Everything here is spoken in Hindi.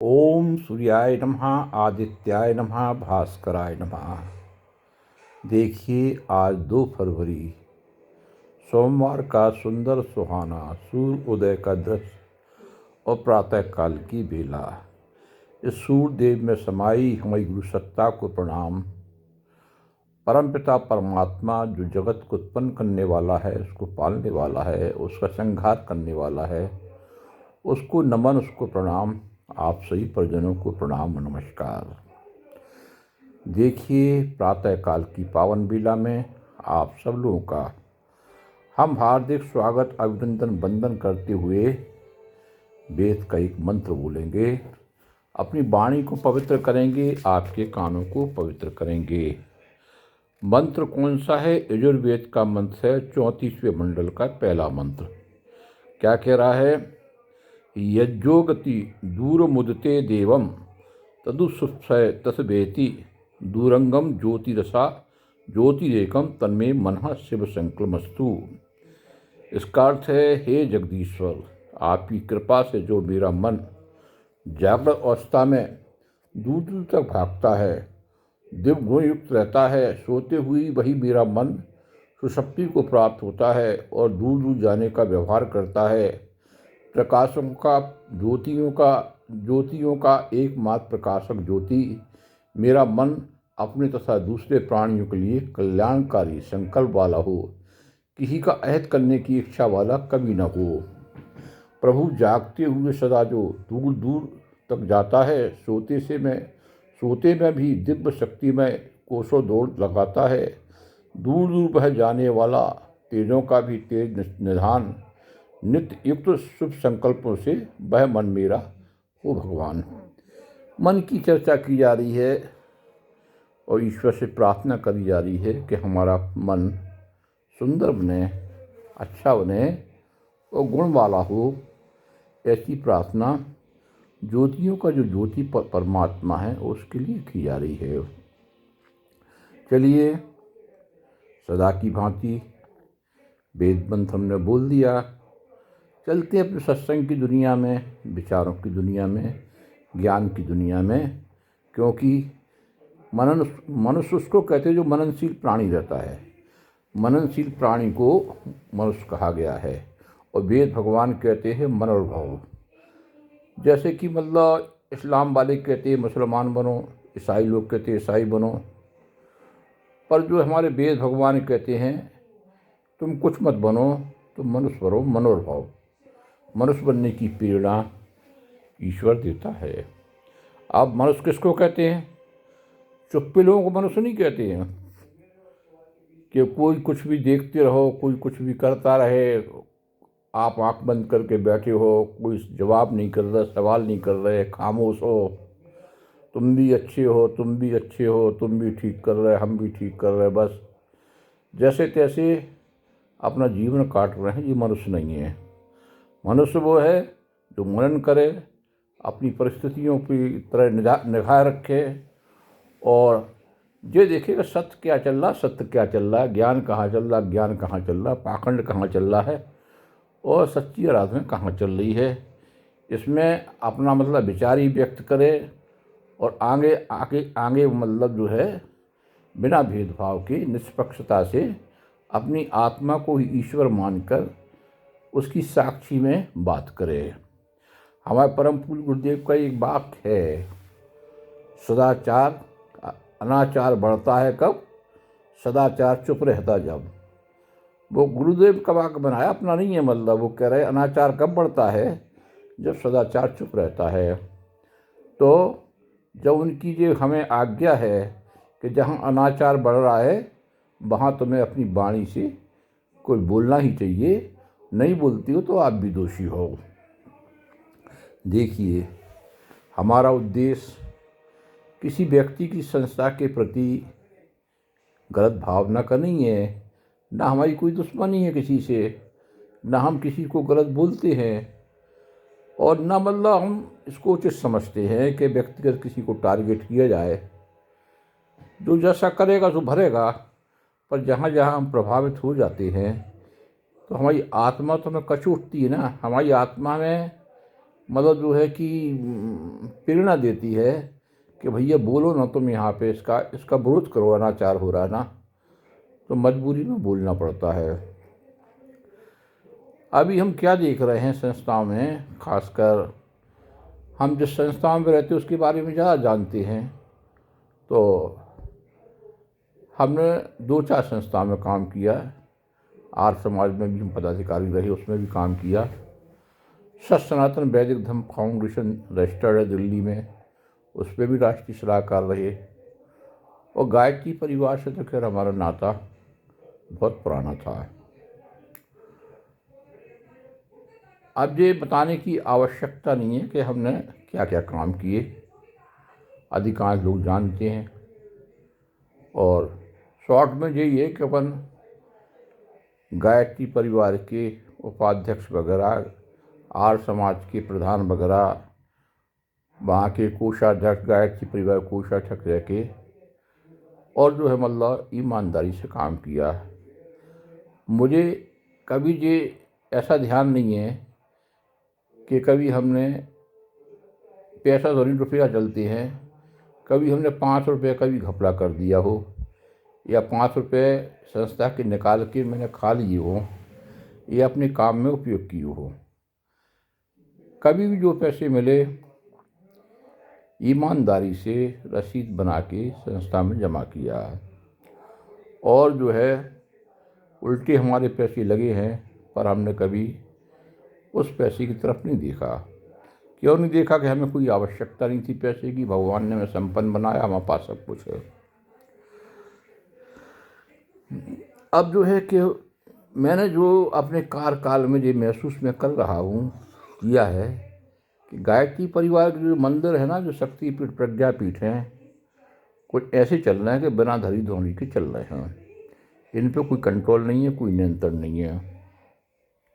ओम सूर्याय नमः, आदित्याय नमः, भास्कराय नमः। देखिए, आज 2 फरवरी सोमवार का सुंदर सुहाना सूर्य उदय का दृश्य और प्रातःकाल की बेला। इस सूर्यदेव में समाई हमारी गुरु सत्ता को प्रणाम। परमपिता परमात्मा जो जगत को उत्पन्न करने वाला है, उसको पालने वाला है, उसका संहार करने वाला है, उसको नमन, उसको प्रणाम। आप सभी परिजनों को प्रणाम नमस्कार। देखिए, प्रातःकाल की पावन बेला में आप सब लोगों का हम हार्दिक स्वागत अभिनंदन वंदन करते हुए वेद का एक मंत्र बोलेंगे। अपनी वाणी को पवित्र करेंगे, आपके कानों को पवित्र करेंगे। मंत्र कौन सा है? यजुर्वेद का मंत्र है, 34वें मंडल का पहला मंत्र। क्या कह रहा है? यज्जोगति दूरमुदते देवम तदुसुप्सय तसवेति दूरंगम ज्योतिरसा ज्योतिरेकम तन्मे मनः शिव संकल्पमस्तु। इसका अर्थ है, हे जगदीश्वर, आपकी कृपा से जो मेरा मन जागृत अवस्था में दूर दूर तक भागता है, दिव्य गुण युक्त रहता है, सोते हुए वही मेरा मन सुषुप्ति को प्राप्त होता है और दूर दूर जाने का व्यवहार करता है। प्रकाशों का ज्योतियों का एकमात्र प्रकाशक ज्योति मेरा मन अपने तथा दूसरे प्राणियों के लिए कल्याणकारी संकल्प वाला हो, किसी का अहित करने की इच्छा वाला कभी न हो। प्रभु जागते हुए सदा जो दूर दूर तक जाता है, सोते में भी दिव्य शक्ति में कोसों दौड़ लगाता है। दूर दूर बह जाने वाला तेजों का भी तेज निधान नित्य युक्त शुभ संकल्पों से वह मन मेरा हो भगवान। मन की चर्चा की जा रही है और ईश्वर से प्रार्थना करी जा रही है कि हमारा मन सुंदर बने, अच्छा बने और गुण वाला हो। ऐसी प्रार्थना ज्योतियों का जो ज्योति परमात्मा है उसके लिए की जा रही है। चलिए, सदा की भांति वेद मंत्र हमने बोल दिया। चलते अपने सत्संग की दुनिया में, विचारों की दुनिया में, ज्ञान की दुनिया में, क्योंकि मनुष्य उसको कहते हैं जो मननशील प्राणी रहता है। मननशील प्राणी को मनुष्य कहा गया है और वेद भगवान कहते हैं मनोभाव। जैसे कि मतलब इस्लाम वाले कहते हैं मुसलमान बनो, ईसाई लोग कहते हैं ईसाई बनो, पर जो हमारे वेद भगवान कहते हैं तुम कुछ मत बनो, तुम मनुष्य बनो। मनोभाव, मनुष्य बनने की प्रेरणा ईश्वर देता है। अब मनुष्य किसको कहते हैं? चुप्पे लोगों को मनुष्य नहीं कहते हैं कि कोई कुछ भी देखते रहो, कोई कुछ भी करता रहे, आप आंख बंद करके बैठे हो, कोई जवाब नहीं कर रहा, सवाल नहीं कर रहे, खामोश हो। तुम भी अच्छे हो, तुम भी अच्छे हो, तुम भी ठीक कर रहे, हम भी ठीक कर रहे, बस जैसे तैसे अपना जीवन काट रहे हैं। ये मनुष्य नहीं है। मनुष्य वो है जो मनन करे, अपनी परिस्थितियों की तरह निगाह रखे और ये देखेगा सत्य क्या चल रहा, सत्य क्या चल रहा है, ज्ञान कहाँ चल रहा, ज्ञान कहाँ चल रहा, पाखंड कहाँ चल रहा है और सच्ची आराधना कहाँ चल रही है। इसमें अपना मतलब विचार ही व्यक्त करे और आगे आगे आगे मतलब जो है बिना भेदभाव की निष्पक्षता से अपनी आत्मा को ही ईश्वर मानकर उसकी साक्षी में बात करे। हमारे परम पूज्य गुरुदेव का एक वाक्य है, सदाचार अनाचार बढ़ता है कब, सदाचार चुप रहता जब। वो गुरुदेव का वाक्य बनाया, अपना नहीं है। मतलब वो कह रहे अनाचार कब बढ़ता है, जब सदाचार चुप रहता है। तो जब उनकी जो हमें आज्ञा है कि जहाँ अनाचार बढ़ रहा है वहाँ तुम्हें अपनी वाणी से कोई बोलना ही चाहिए, नहीं बोलती हो तो आप भी दोषी हो। देखिए, हमारा उद्देश्य किसी व्यक्ति की संस्था के प्रति गलत भावना का नहीं है, ना हमारी कोई दुश्मनी है किसी से, ना हम किसी को गलत बोलते हैं और ना मतलब हम इसको उचित समझते हैं कि व्यक्तिगत किसी को टारगेट किया जाए। जो जैसा करेगा तो भरेगा। पर जहाँ जहाँ हम प्रभावित हो जाते हैं तो हमारी आत्मा तो हमें कचोटती है ना। हमारी आत्मा में मतलब जो है कि प्रेरणा देती है कि भैया बोलो ना, तुम यहाँ पे इसका विरोध करो, अनाचार हो रहा है ना, तो मजबूरी में बोलना पड़ता है। अभी हम क्या देख रहे हैं संस्थाओं में, खासकर हम जिस संस्थाओं में रहते हैं उसके बारे में ज़्यादा जानते हैं। तो हमने 2-4 संस्थाओं में काम किया। आर्य समाज में भी हम पदाधिकारी रहे, उसमें भी काम किया। सत सनातन वैदिक धर्म फाउंडेशन रजिस्टर्ड है दिल्ली में, उस पर भी राष्ट्रीय सलाहकार रहे। और गायत्री परिवार से तो खैर हमारा नाता बहुत पुराना था। अब ये बताने की आवश्यकता नहीं है कि हमने क्या क्या काम किए, अधिकांश लोग जानते हैं। और शॉर्ट में यही है कि अपन गायत्री परिवार के उपाध्यक्ष वगैरह, आर्य समाज के प्रधान वगैरह, वहाँ के कोषाध्यक्ष, गायत्री परिवार कोषाध्यक्ष रह के, और जो है मतलब ईमानदारी से काम किया। मुझे कभी ये ऐसा ध्यान नहीं है कि कभी हमने पैसा तो नहीं, रुपया चलते हैं, कभी हमने 5 रुपये का भी घपला कर दिया हो, या 5 रुपये संस्था के निकाल के मैंने खा लिए हो, या अपने काम में उपयोग किए हो। कभी भी जो पैसे मिले ईमानदारी से रसीद बना के संस्था में जमा किया। और जो है उल्टे हमारे पैसे लगे हैं, पर हमने कभी उस पैसे की तरफ नहीं देखा। क्यों नहीं देखा? कि हमें कोई आवश्यकता नहीं थी पैसे की, भगवान ने हमें संपन्न बनाया, हमारे पास सब कुछ है। अब जो है कि मैंने जो अपने कार्यकाल में ये महसूस मैं कर रहा हूँ, किया है कि गायत्री परिवार के जो मंदिर है ना, जो शक्तिपीठ प्रज्ञापीठ हैं, कुछ ऐसे चल रहे हैं कि बिना धरी धोनी के चल रहे हैं। इन पे कोई कंट्रोल नहीं है, कोई नियंत्रण नहीं है।